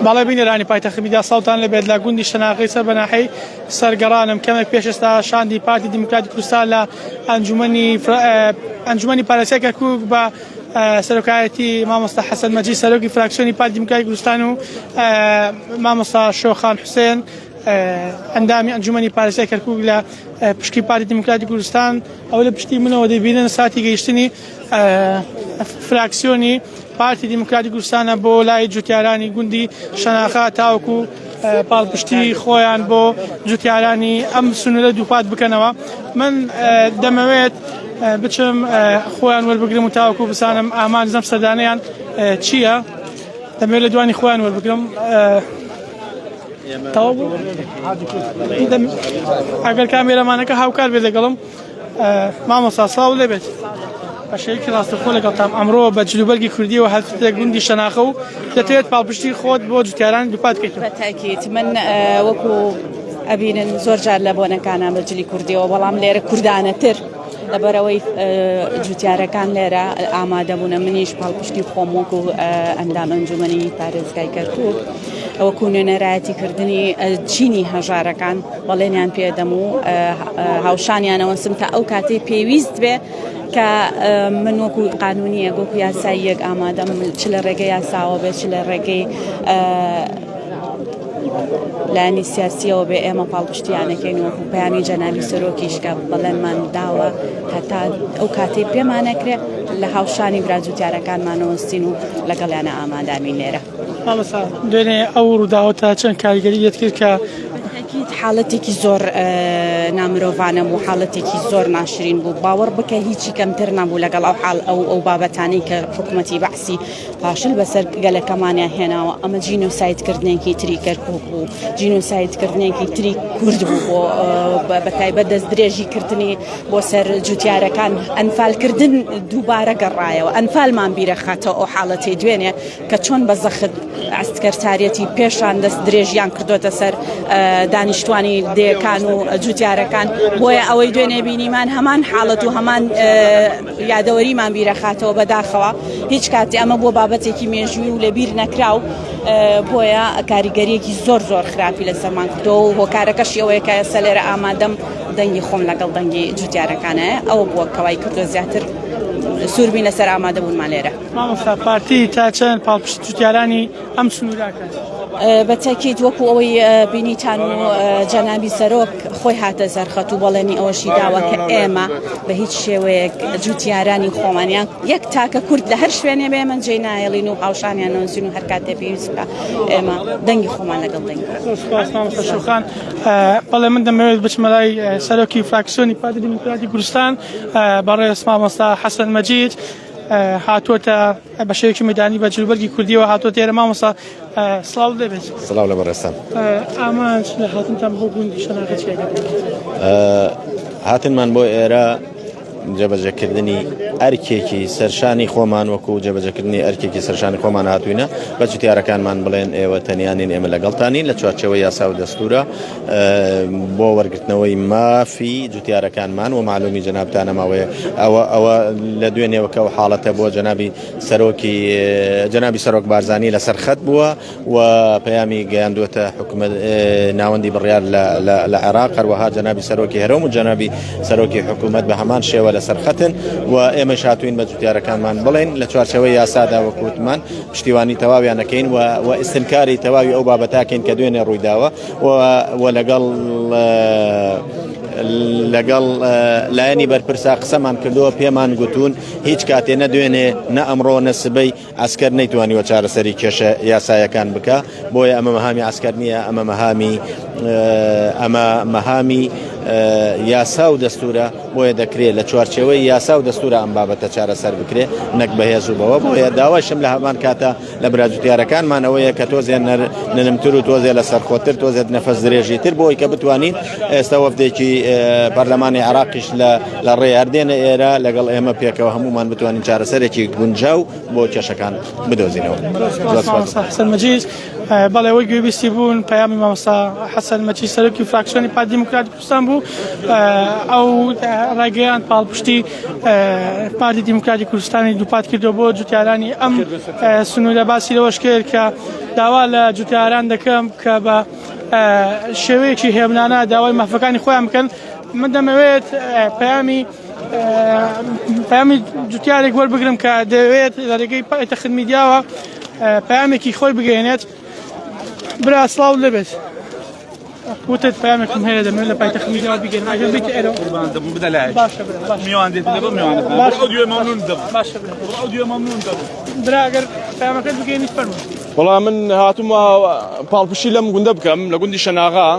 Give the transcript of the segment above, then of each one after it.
باڵێ بینێرانی پایتەختی میدیا ساڵتان لەبێت لە گوندی شەناغی سەر بەناحەی سەرگەڕانم کەمێک پێش ئێستا شاندی پارتی دیموکراتی کوردستان لە ئەنجومەنی پارێزگای کەرکووک بە سەرۆکایەتی مامۆستا حەسەن مەجید سەرۆکی فراکسیۆنی پارتی دیموکراتی کوردستان و مامۆستا شۆخان حوسێن ئەندامی ئەنجومەنی پارێزگای کەرکووک لە پشتی پارتی دیموکراتی کوردستان ئەو لە پشتی منەوە دەبینن ساتی گەیشتنی فراکسیۆنی پارتی دیموکراتی کوردستانە بۆ لای جوتیارانی گوندی شەناخا تاوەکو پاڵپشتی خۆیان بۆ جوتیارانی ئەم سنوورە دووپات بکەنەوە. من دەمەوێت بچم خۆیان وەربگرم و تاوەکو بزانم ئامان زەم سەردانەیان چییە، دەمەوێت لە دوانی خۆیان وەربگرم. ئەگەر کامێرەمانەکە هاوکار بێ لەگەڵم مامۆستا ساڵ لێبێت بەشەیەکی ڕاستەخۆ لەگەڵتان ئەمڕۆ بە جلوبەرگی کوردیەوە هەفتە گوندی شەناخە و دەتەوێت پاڵپشتی خۆت بۆ جوتیاران دووپات بکەیتەوە. بەتاکید من وەکو ئەبینن زۆر جار لە بۆنەکانان بە جلی کوردیەوە، بەڵام لێرە کوردانەتر لەبەرەوەی جوتیارەکان لێرە ئامادەبوونە منیش پاڵپشتی خۆم وەکو ئەندام ئەنجومەنی پارێزگای کەرکووک ئەوەکو نوێنەرایەتیکردنی چینی هەژارەکان بەڵێنیان پێدەم و هاوشانیانەوەسم کە ئەو کاتەی پێویست بێ کە من وەکو قانونیە وەکو یاساییەک ئامادەم چ لە ڕێگەی یاساوە بێت چ لە ڕێگەی لانی سیاسیەوە بێ ئێمە پاڵپشتیانەکەین وەکو پەیامی جەنابی سەرۆکیشکە بەڵێنمان داوە هەتا ئەو کاتەی پێمانەکرێت لە هاوشانی براجوتیارەکانمانەوەستین و لەگەڵیانە ئامادەمین لێرە. دوێنێ ئەو ڕووداوەتە چەند کاریگەری دەتکرد کە حاڵەتێکی زۆر نامرۆڤانە بوو، حاڵەتێکی زۆر ناشرین بوو، باوەڕ بکە هیچی کەمتر نەبوو لەگەڵ ئەو بابەتانەی کە حکوومەتی بەحسی پاشل بەسەر گەلەکەمانیان هێناوە. ئەمە جینۆسایدکردنێکی تری کەرکووک بوو، جینۆسایدکردنێکی تری کورد بوو بۆ بەتایبەت دەست درێژی کردنی بۆ سەر جوتیارەکان، ئەنفالکردن دووبارە گەڕایەوە، ئەنفالمان بیرە خاتەوە ئەو حاڵەتی دوێنێ کە چۆن بە زەخت ئەستکەرتاریەتی پێشان دەست درێژیان کردوتە سەر دانیشتوانی دێکان و جوتیارەکان، بۆیە ئەوەی دوێنێ بینیمان هەمان حاڵەت و هەمان یادەوەریمان بیرەخاتەوە بەداخەوە. هیچ کاتی ئەمە بۆ بابەتێکی مێژووی و لەبیر نەکراو، بۆیە کاریگەریەکی زۆر زۆر خراپی لەسەرمان کردەوە و هۆکارەکەشی ئەوەیە کە ئێستا لێرە ئامادەم دەنگی خۆم لەگەڵ دەنگی جوتیارەکانەیە ئەوە بووە کەوای کردو زیاتر سووربی لەسەر ئامادەبوونمان لێرە. مامۆستا پارتی تا چەند پاڵپشت جوتیارانی ئەم سنووراکە؟ بەتاکید وەکو ئەوەی بینیتان و جەنابی سەرۆک خۆی هاتە زەرخەت و بەڵێنی ئەوەشی داوە کە ئێمە بە هیچ شێوەیەک جوتیارانی خۆمانیان یەک تاکە کورد لە هەر شوێنێ بێ من جێی نایڵین و هاوشانیان نووسین و هەر کاتێ پێویست بکە ئێمە دەنگی خۆمان لەگەڵ دەنگ. مامۆستا شۆخان، بەڵێ من دەمەوێت بچمە لای سەرۆکی فراکسیۆنی پارتی دیموکراتی کوردستان بەڕێز مامۆستا حەسەن مەجید هاتووەتە بەشەیەکی مەدانی بە جلوبەرگی کوردیەوە هاتووە ئێرە. مامۆستا سڵاو دەبێت. سڵاو لە بەڕێستان. ئامان لە هاتنتان بۆ گوندی شەناخە چیەکە؟ هاتنمان بۆ ئێرە جێبەجێکردنی ئەرکێکی سەرشانی خۆمان وەکو جێبەجێکردنی ئەرکێکی سەرشانی خۆمان هاتووینە بە جوتیارەکانمان بڵێن ئێوە تەنیانین ئێمە لەگەڵتانین لە چوارچێوەی یاسا و دەستورە بۆ وەرگرتنەوەی مافی جوتیارەکانمان و معلومی جەنابتانە ماوەیە ئەوە لە دوێنێوەکە و حاڵەتە بۆ جەنابی سەرۆک بارزانی لەسەر خەت بووە و پەیامی گەیاندووەتە حکومەت ناوەندی بڕیار لە عێراق، هەروەها جەنابی سەرۆکی هەرۆم و جەنابی سەرۆکی حکومەت بە هەمان شێوە لەسەر خەتن و ئێمە هاتوین بە جوتیارەکانمان بڵێن لە چوارچەوەی یاسادا وەکوتمان پشتیوانی تەواویانەکەین و ئستنکاری تەواوی ئەو بابەتاکەین کە دوێنێ ڕوویداوە و لەگەڵ لایەنی بەرپرسا قسەمان کردووە، پێمان گوتون هیچ کاتێ نەدوێنێ نە ئەمڕۆ نە سبەی ئەسکەر نەیتوانیوە چارەسەری کێشە یاسایەکان بکە، بۆیە ئەمە مەهامی ئەسکەر نییە، ئەمە مەهامی یاسا و دەستورە، بۆیە دەکرێت لە چوارچێوەی یاسا و دەستورە ئەم بابەتە چارەسەر بکرێ نەک بەهێز و بەوە. بۆیە داواشم لە هەمان کاتە لە براجوتیارەکانمان ئەوەیە کە تۆزێ نەنمتر و تۆزێ لە سەرخۆتر تۆزێت نەفەس درێژی تر بۆی کە بتوانین ئێستا وەفدێکی پەرلەمانی عێراقیش لە ڕێ هەردێنە ئێرە لەگەڵ ئێمە پێکەوە هەمومان بتوانین چارەسەرێکی گونجاو بۆ کێشەکان بدۆزینەوە. حەسەن مەجید، بەڵێ ئەوەی گوێبیستی بوون پەیامی مامۆستا حەسەن مەچی سەرۆکی فراکسیۆنی پارتی دیموکراتی کوردستان بوو ئەو ڕێگەیان پاڵپشتی پارتی دیموکراتی کوردستانی دووپات کردەوە بۆ جوتیارانی ئەم سنوورە باسی لەوەش کرد کە داوا لە جوتیاران دەکەم کە بە شێوەیەکی هێمنانە داوای مافەکانی خۆیان بکەن من دەمەوێت پەیامی جوتیارێک وەربگرم کە دەوێت لە ڕێگەی پایتەخت میدیاوە پەیامێکی خۆی بگەێنێت برا سڵاو لەبێت وتت پەیامێکم هەیە دەمەوێت لە پایتەخت میدیاوە بگەێن ئەگەر بیت ئێرە بدە لای باشە میوان دێت لەبە میوان ئەودیۆ مەمنون دەبم باشە ئەودیۆ مەمنون دەبم برا ئەگەر پەیامەکەت بگەێنیت فەرموو والله من هاتوومە پاڵپشتی لەم گوندە بکەم لە گوندی شەناغا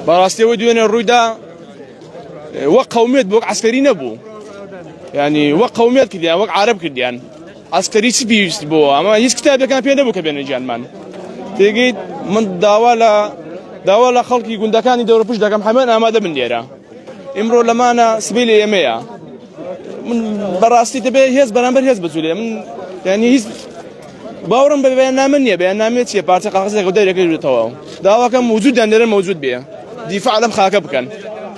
بەڕاستیەوەی دوێنێ ڕوویدا وەک قەومیت بۆ عسکەری نەبوو یعنی وەک قەومیت کردیان وەک عارەب کردیان عسکەری چی پێویست بۆ ئەمە هیچ کتابێکان پێ نەبوو کە بێنە گیانمان تێگەیت من داوا لە خەڵکی گوندەکانی دەوروپشت دەکەم هەمان ئامادە بن لێرە ئیمڕۆ لەمانە سبیلی ئێمەیە من بەڕاستی دەبێ هێز بەرامبەر هێز بچولێ من یعنی هیچ باوەڕم بە بەیاننامە نییە بەیاننامێت چیە پارچە قاغزێک دەرێکەوێتەوە داواکەم موجودیان لێرە موجود بێ دیفاع لەم خاکە بکەن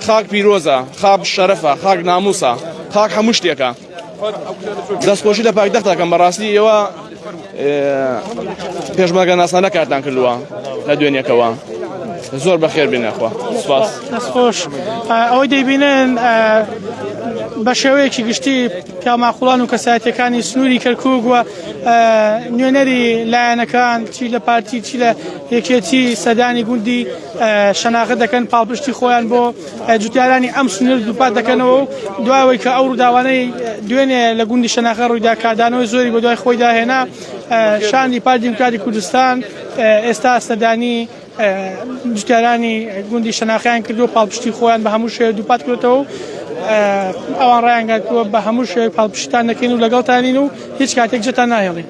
خاک پیرۆزە خاک شەرەفە خاک ناموسە خاک هەموو شتێکە دەستخۆشی لە پاکدەختەکەم بەڕاستی ئێوە پێشمەرگە ناسانە کارتان کردووە لە دوێنێکەوە زۆر بەخێر بێنەخوا سوپاس دەستخۆش ئەوەی دەیبینن بە شێوەیەکی گشتی پیاماخوڵان و کەسایەتەکانی سنووری کەرکووک وە نوێنەری لایەنەکان چی لە پارتی چی لە یەکێتی سەدانی گوندی شەناغە دەکەن پاڵپشتی خۆیان بۆ جوتیارانی ئەم سنوور دووپات دەکەنەوە و دوایەوەی کە ئەو ڕووداوانەی دوێنێ لە گوندی شەناغە ڕوویدا کاردانەوەی زۆری بە دوای خۆی داهێنا شانی پارتی دیموکراتی کوردستان ئێستا سەدانی جوتیارانی گوندی شەناغەیان کردو پاڵپشتی خۆیان بە هەموو شێوە دووپات کردەوە ئەوان ڕایانگاتوە بە هەموو شێوەیەک پاڵپشتیتان دەکەین و لەگەڵتانین و هیچ کاتێک جێتان ناهێڵین.